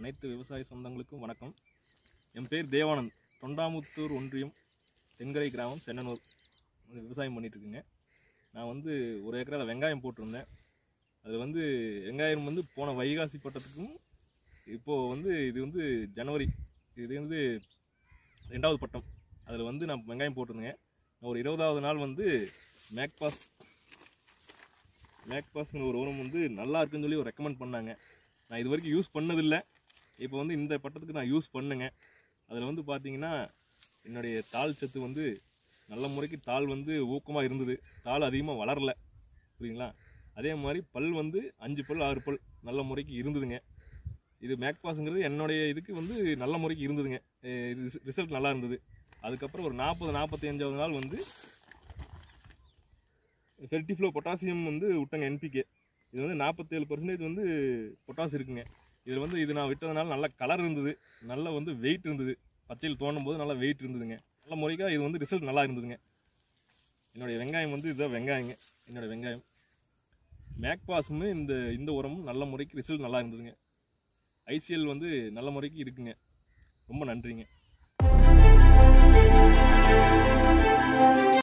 அனைத்து விவசாய சொந்தங்களுக்கும் வணக்கம். என் பேர் தேவானந்த். தொண்டாமுத்தூர் ஒன்றியம் தென்கரை கிராமம் சென்னனூர் விவசாயம் பண்ணிகிட்ருக்குங்க. நான் ஒரு ஏக்கரால் வெங்காயம் போட்டிருந்தேன். அதில் வெங்காயம் போன வைகாசி பட்டத்துக்கும் இப்போது இது ஜனவரி, இது 2வது பட்டம். அதில் நான் வெங்காயம் போட்டிருந்தேங்க. ஒரு 20வது நாள் மேக்பாஸ்ங்கிற ஒரு உரம் நல்லா இருக்குன்னு சொல்லி ஒரு ரெக்கமெண்ட் பண்ணாங்க. நான் இது வரைக்கும் யூஸ் பண்ணதில்லை. இப்போ இந்த பட்டத்துக்கு நான் யூஸ் பண்ணுங்க. அதில் பார்த்தீங்கன்னா என்னுடைய தாள் சத்து நல்ல முறைக்கு தாள் ஊக்கமாக இருந்தது. தாள் அதிகமாக வளரலை, புரியுங்களா? அதே மாதிரி பல் 5 பல் 6 பல் நல்ல முறைக்கு இருந்ததுங்க. இது மேக்பாஸுங்கிறது என்னுடைய இதுக்கு நல்ல முறைக்கு இருந்ததுங்க. ரிசல்ட் நல்லா இருந்தது. அதுக்கப்புறம் ஒரு 40-45வது நாள் ஃபெர்டிஃப்ளோ பொட்டாசியம் விட்டங்க. NPK இது 47% பொட்டாஸ் இருக்குங்க. இதில் இது நான் விட்டதுனால நல்ல கலர் இருந்தது, நல்ல வெயிட் இருந்தது. பச்சையில் தோண்டும் போது நல்லா வெயிட் இருந்ததுங்க. நல்ல முறைக்காக இது ரிசல்ட் நல்லா இருந்ததுங்க. என்னுடைய வெங்காயம் இதுதான் வெங்காயங்க. என்னோடய வெங்காயம் மேக்பாஸும் இந்த உரமும் நல்ல முறைக்கு ரிசல்ட் நல்லா இருந்ததுங்க. ICL நல்ல முறைக்கு இருக்குங்க. ரொம்ப நன்றிங்க.